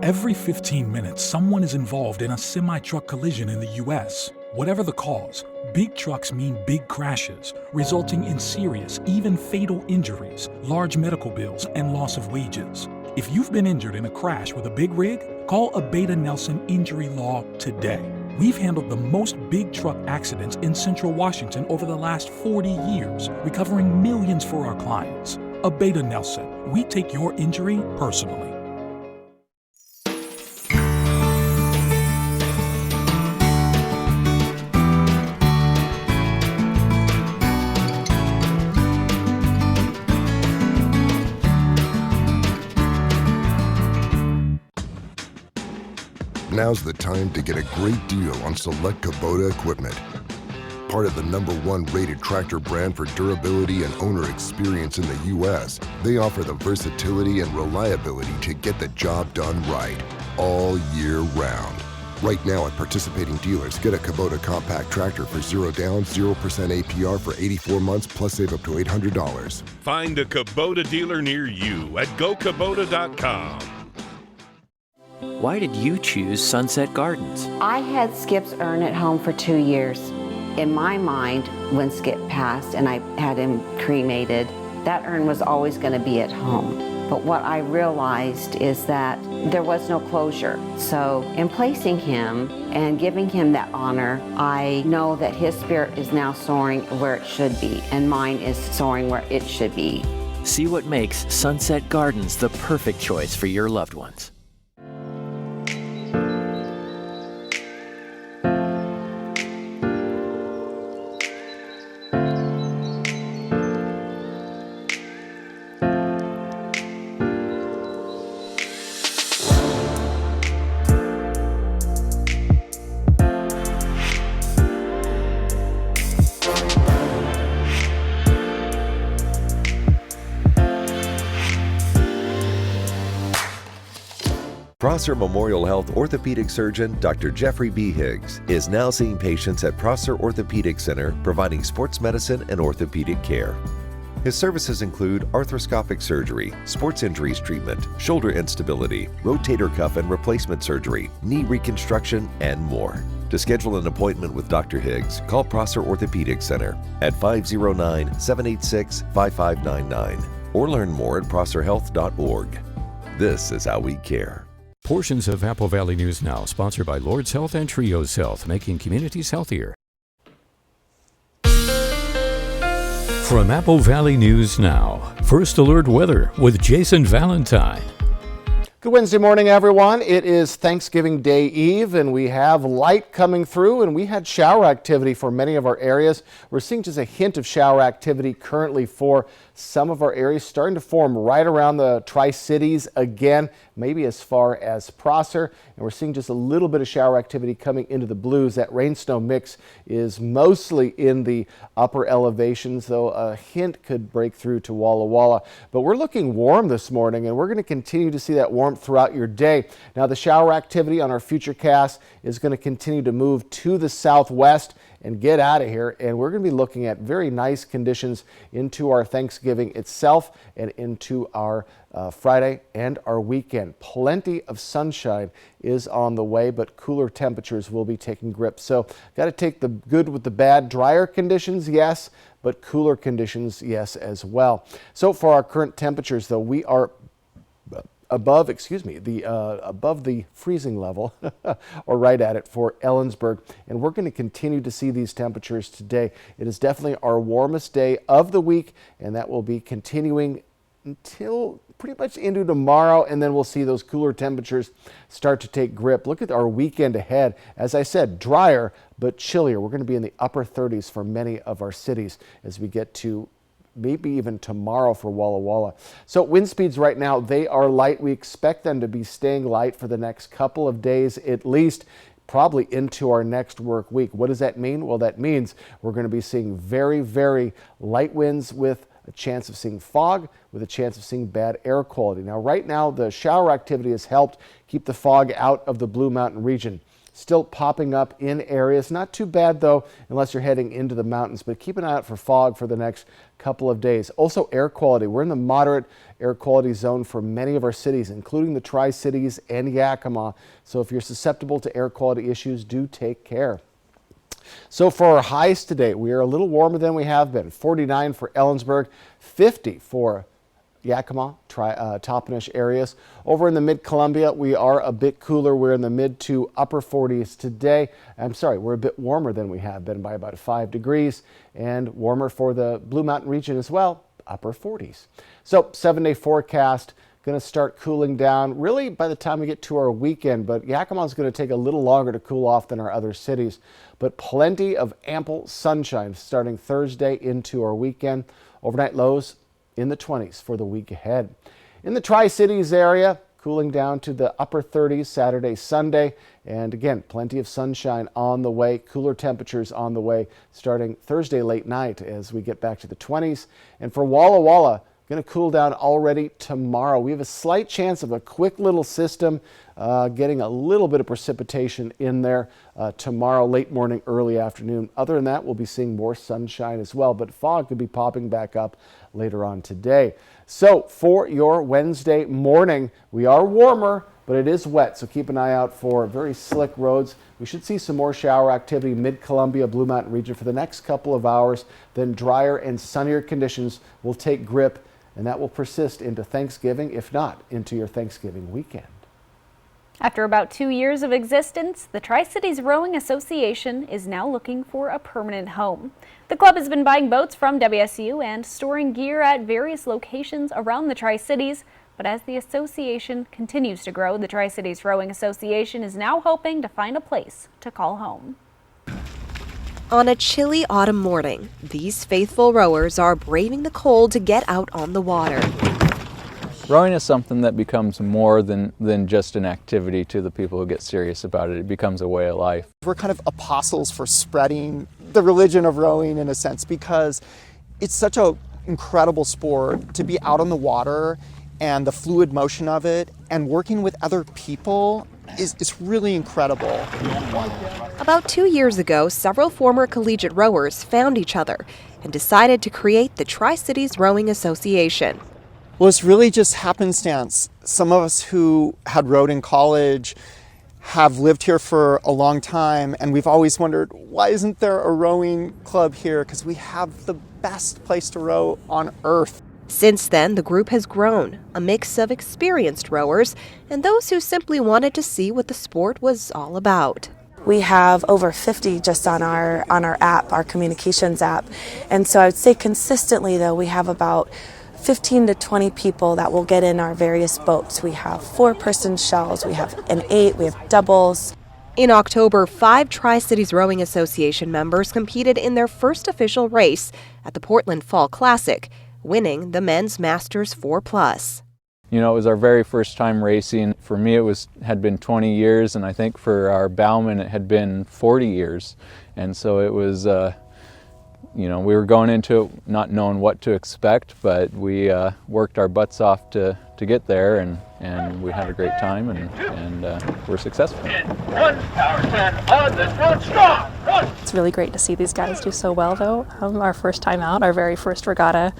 Every 15 minutes, someone is involved in a semi-truck collision in the U.S. Whatever the cause, big trucks mean big crashes, resulting in serious, even fatal injuries, large medical bills, and loss of wages. If you've been injured in a crash with a big rig, call Abeda Nelson Injury Law today. We've handled the most big truck accidents in Central Washington over the last 40 years, recovering millions for our clients. Abeda Nelson, we take your injury personally. Now's the time to get a great deal on select Kubota equipment. Part of the #1 rated tractor brand for durability and owner experience in the U.S., they offer the versatility and reliability to get the job done right, all year round. Right now at participating dealers, get a Kubota compact tractor for 0 down, 0% APR for 84 months, plus save up to $800. Find a Kubota dealer near you at GoKubota.com. Why did you choose Sunset Gardens? I had Skip's urn at home for 2 years. In my mind, when Skip passed and I had him cremated, that urn was always going to be at home. But what I realized is that there was no closure. So in placing him and giving him that honor, I know that his spirit is now soaring where it should be, and mine is soaring where it should be. See what makes Sunset Gardens the perfect choice for your loved ones. Prosser Memorial Health orthopedic surgeon Dr. Jeffrey B. Higgs is now seeing patients at Prosser Orthopedic Center providing sports medicine and orthopedic care. His services include arthroscopic surgery, sports injuries treatment, shoulder instability, rotator cuff and replacement surgery, knee reconstruction, and more. To schedule an appointment with Dr. Higgs, call Prosser Orthopedic Center at 509-786-5599 or learn more at prosserhealth.org. This is how we care. Portions of Apple Valley News Now, sponsored by Lord's Health and Trios Health, making communities healthier. From Apple Valley News Now, First Alert Weather with Jason Valentine. Good Wednesday morning, everyone. It is Thanksgiving Day Eve, and we have light coming through, and we had shower activity for many of our areas. We're seeing just a hint of shower activity currently for some of our areas, starting to form right around the Tri-Cities again, maybe as far as Prosser. And we're seeing just a little bit of shower activity coming into the blues. That rain-snow mix is mostly in the upper elevations, though a hint could break through to Walla Walla. But we're looking warm this morning, and we're going to continue to see that warmth throughout your day. Now, the shower activity on our Futurecast is going to continue to move to the southwest and get out of here, and we're going to be looking at very nice conditions into our Thanksgiving itself and into our Friday and our weekend. Plenty of sunshine is on the way, but cooler temperatures will be taking grip. So got to take the good with the bad. Drier conditions, yes, but cooler conditions, yes, as well. So for our current temperatures, though, we are above the freezing level or right at it for Ellensburg, and we're going to continue to see these temperatures today. It is definitely our warmest day of the week, and that will be continuing until pretty much into tomorrow, and then we'll see those cooler temperatures start to take grip. Look at our weekend ahead. As I said, drier but chillier. We're going to be in the upper 30s for many of our cities as we get to maybe even tomorrow for Walla Walla. So wind speeds right now, they are light. We expect them to be staying light for the next couple of days at least, probably into our next work week. What does that mean? Well, that means we're going to be seeing very, very light winds with a chance of seeing fog, with a chance of seeing bad air quality. Now, right now, the shower activity has helped keep the fog out of the Blue Mountain region. Still popping up in areas. Not too bad, though, unless you're heading into the mountains, but keep an eye out for fog for the next couple of days. Also, air quality. We're in the moderate air quality zone for many of our cities, including the Tri-Cities and Yakima. So if you're susceptible to air quality issues, do take care. So for our highs today, we are a little warmer than we have been. 49 for Ellensburg, 50 for Yakima, Toppenish areas. Over in the mid-Columbia, we are a bit cooler. We're in the mid to upper 40s today. I'm sorry, we're a bit warmer than we have been by about 5 degrees, and warmer for the Blue Mountain region as well, upper 40s. So 7-day forecast, going to start cooling down really by the time we get to our weekend, but Yakima is going to take a little longer to cool off than our other cities, but plenty of ample sunshine starting Thursday into our weekend. Overnight lows in the 20s for the week ahead. In the Tri-Cities area, cooling down to the upper 30s Saturday, Sunday, and again, plenty of sunshine on the way, cooler temperatures on the way starting Thursday late night as we get back to the 20s. And for Walla Walla, going to cool down already tomorrow. We have a slight chance of a quick little system getting a little bit of precipitation in there tomorrow, late morning, early afternoon. Other than that, we'll be seeing more sunshine as well, but fog could be popping back up later on today. So for your Wednesday morning, we are warmer, but it is wet, so keep an eye out for very slick roads. We should see some more shower activity mid-Columbia, Blue Mountain region for the next couple of hours. Then drier and sunnier conditions will take grip, and that will persist into Thanksgiving, if not into your Thanksgiving weekend. After about 2 years of existence, the Tri-Cities Rowing Association is now looking for a permanent home. The club has been buying boats from WSU and storing gear at various locations around the Tri-Cities, but as the association continues to grow, the Tri-Cities Rowing Association is now hoping to find a place to call home. On a chilly autumn morning, these faithful rowers are braving the cold to get out on the water. Rowing is something that becomes more than just an activity to the people who get serious about it. It becomes a way of life. We're kind of apostles for spreading the religion of rowing in a sense, because it's such an incredible sport to be out on the water and the fluid motion of it and working with other people is really incredible. About 2 years ago, several former collegiate rowers found each other and decided to create the Tri-Cities Rowing Association. Well, it's really just happenstance. Some of us who had rowed in college have lived here for a long time, and we've always wondered, why isn't there a rowing club here? Because we have the best place to row on earth. Since then, the group has grown, a mix of experienced rowers and those who simply wanted to see what the sport was all about. We have over 50 just on our app, our communications app. And so I would say consistently, though, we have about 15 to 20 people that will get in our various boats. We have 4-person shells, we have an 8, we have doubles. In October, 5 Tri-Cities Rowing Association members competed in their first official race at the Portland Fall Classic, winning the Men's Masters 4+. You know, it was our very first time racing. For me, had been 20 years, and I think for our bowmen, it had been 40 years. And so it was, we were going into it not knowing what to expect, but we worked our butts off to get there, and we had a great time, and we're successful. It's really great to see these guys do so well, though. Our first time out, our very first regatta,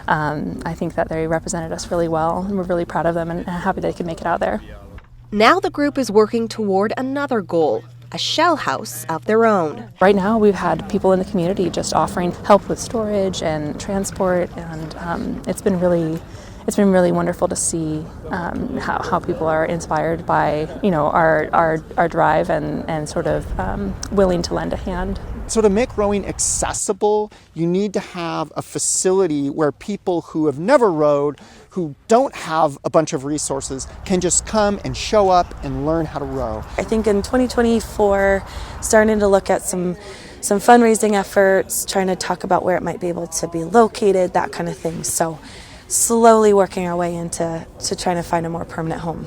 I think that they represented us really well, and we're really proud of them and happy they could make it out there. Now the group is working toward another goal, a shell house of their own. Right now we've had people in the community just offering help with storage and transport, and it's been really wonderful to see how people are inspired by our drive and sort of willing to lend a hand. So to make rowing accessible, you need to have a facility where people who have never rowed, who don't have a bunch of resources, can just come and show up and learn how to row. I think in 2024, starting to look at some fundraising efforts, trying to talk about where it might be able to be located, that kind of thing. So slowly working our way into trying to find a more permanent home.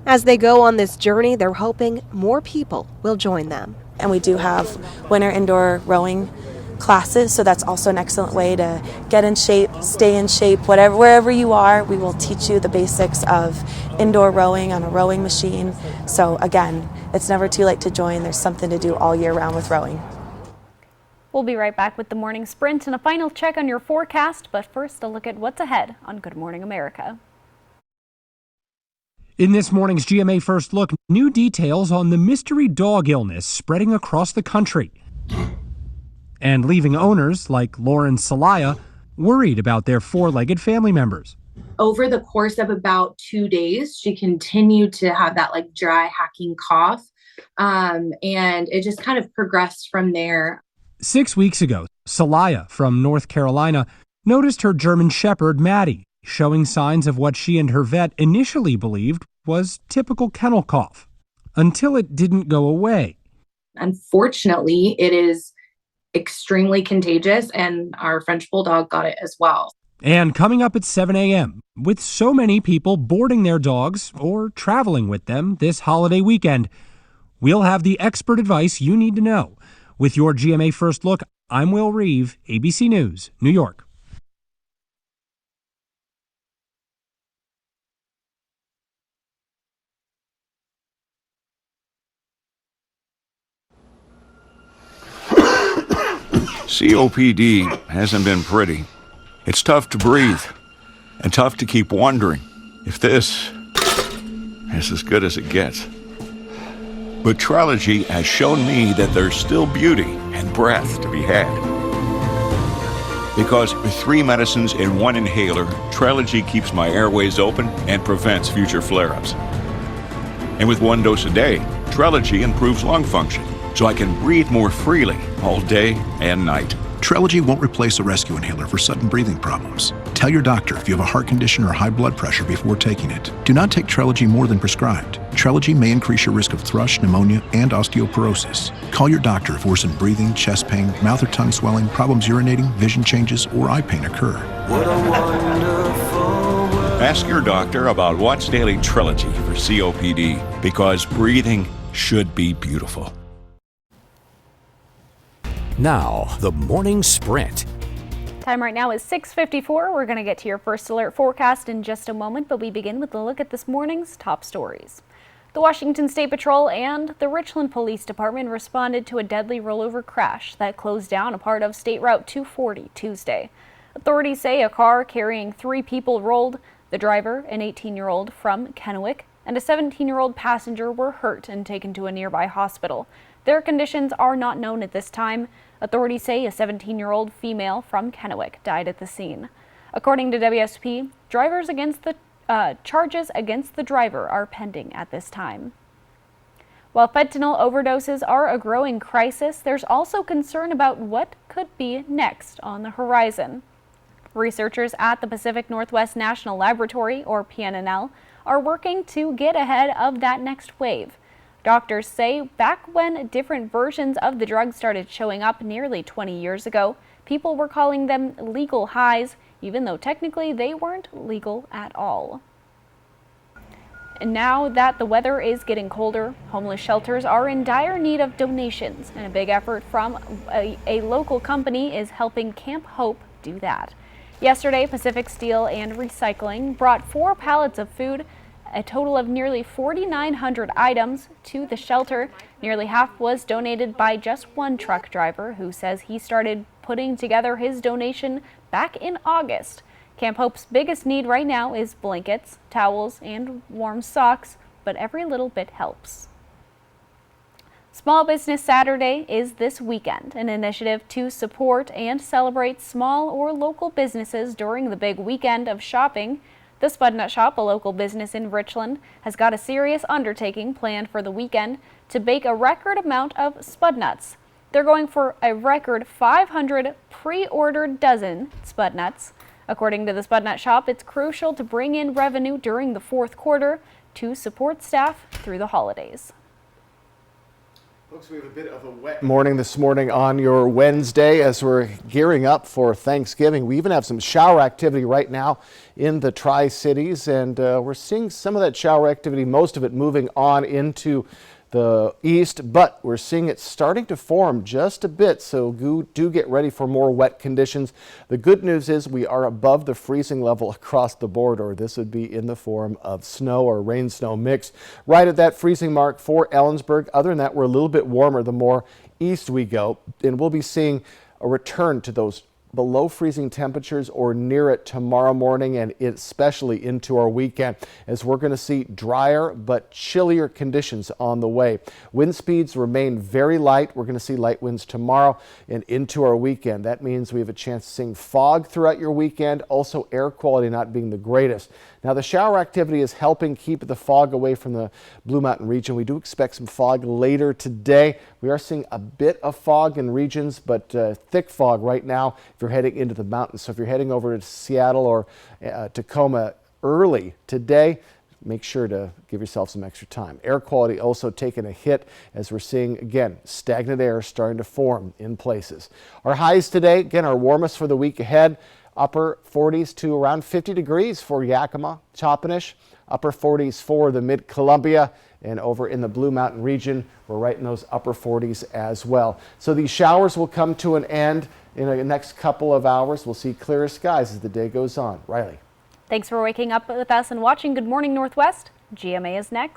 As they go on this journey, they're hoping more people will join them. And we do have winter indoor rowing classes, so that's also an excellent way to get in shape, stay in shape, wherever you are. We will teach you the basics of indoor rowing on a rowing machine. So again, it's never too late to join. There's something to do all year round with rowing. We'll be right back with the morning sprint and a final check on your forecast, but first a look at what's ahead on Good Morning America. In this morning's GMA First Look, new details on the mystery dog illness spreading across the country and leaving owners like Lauren Salaya worried about their 4-legged family members. Over the course of about 2 days, she continued to have that dry hacking cough, and it just kind of progressed from there. 6 weeks ago, Salaya from North Carolina noticed her German Shepherd, Maddie, showing signs of what she and her vet initially believed was typical kennel cough, until it didn't go away. Unfortunately, it is extremely contagious, and our French Bulldog got it as well. And coming up at 7 a.m., with so many people boarding their dogs or traveling with them this holiday weekend, we'll have the expert advice you need to know. With your GMA First Look, I'm Will Reeve, ABC News, New York. COPD hasn't been pretty. It's tough to breathe and tough to keep wondering if this is as good as it gets. But Trelegy has shown me that there's still beauty and breath to be had. Because with 3 medicines in 1 inhaler, Trelegy keeps my airways open and prevents future flare-ups. And with 1 dose a day, Trelegy improves lung function, so I can breathe more freely all day and night. Trelegy won't replace a rescue inhaler for sudden breathing problems. Tell your doctor if you have a heart condition or high blood pressure before taking it. Do not take Trelegy more than prescribed. Trelegy may increase your risk of thrush, pneumonia, and osteoporosis. Call your doctor if worsened breathing, chest pain, mouth or tongue swelling, problems urinating, vision changes, or eye pain occur. Ask your doctor about Watts Daily Trelegy for COPD, because breathing should be beautiful. Now, the morning sprint. Time right now is 6:54. We're going to get to your first alert forecast in just a moment, but we begin with a look at this morning's top stories. The Washington State Patrol and the Richland Police Department responded to a deadly rollover crash that closed down a part of State Route 240 Tuesday. Authorities say a car carrying 3 people rolled. The driver, an 18-year-old from Kennewick, and a 17-year-old passenger were hurt and taken to a nearby hospital. Their conditions are not known at this time. Authorities say a 17-year-old female from Kennewick died at the scene. According to WSP, charges against the driver are pending at this time. While fentanyl overdoses are a growing crisis, there's also concern about what could be next on the horizon. Researchers at the Pacific Northwest National Laboratory, or PNNL, are working to get ahead of that next wave. Doctors say back when different versions of the drug started showing up nearly 20 years ago, people were calling them legal highs, even though technically they weren't legal at all. And now that the weather is getting colder, homeless shelters are in dire need of donations, and a big effort from a local company is helping Camp Hope do that. Yesterday, Pacific Steel and Recycling brought 4 pallets of food, a total of nearly 4,900 items, to the shelter. Nearly half was donated by just one truck driver who says he started putting together his donation back in August. Camp Hope's biggest need right now is blankets, towels, and warm socks, but every little bit helps. Small Business Saturday is this weekend, an initiative to support and celebrate small or local businesses during the big weekend of shopping. The Spud Nut Shop, a local business in Richland, has got a serious undertaking planned for the weekend to bake a record amount of Spud Nuts. They're going for a record 500 pre-ordered dozen Spud Nuts. According to the Spud Nut Shop, it's crucial to bring in revenue during the 4th quarter to support staff through the holidays. Folks, we have a bit of a wet morning this morning on your Wednesday as we're gearing up for Thanksgiving. We even have some shower activity right now in the Tri-Cities, and we're seeing some of that shower activity, most of it moving on into the east, but we're seeing it starting to form just a bit, so do get ready for more wet conditions. The good news is we are above the freezing level across the board, or this would be in the form of snow or rain-snow mix. Right at that freezing mark for Ellensburg. Other than that, we're a little bit warmer the more east we go, and we'll be seeing a return to those below freezing temperatures or near it tomorrow morning, and especially into our weekend, as we're going to see drier but chillier conditions on the way. Wind speeds remain very light. We're going to see light winds tomorrow and into our weekend. That means we have a chance of seeing fog throughout your weekend, also air quality not being the greatest. Now, the shower activity is helping keep the fog away from the Blue Mountain region. We do expect some fog later today. We are seeing a bit of fog in regions, but thick fog right now if you're heading into the mountains. So if you're heading over to Seattle or Tacoma early today, make sure to give yourself some extra time. Air quality also taking a hit as we're seeing, again, stagnant air starting to form in places. Our highs today, again, our warmest for the week ahead. Upper 40s to around 50 degrees for Yakima, Toppenish. Upper 40s for the Mid-Columbia, and over in the Blue Mountain region, we're right in those upper 40s as well. So these showers will come to an end in the next couple of hours. We'll see clearer skies as the day goes on. Riley. Thanks for waking up with us and watching Good Morning Northwest. GMA is next.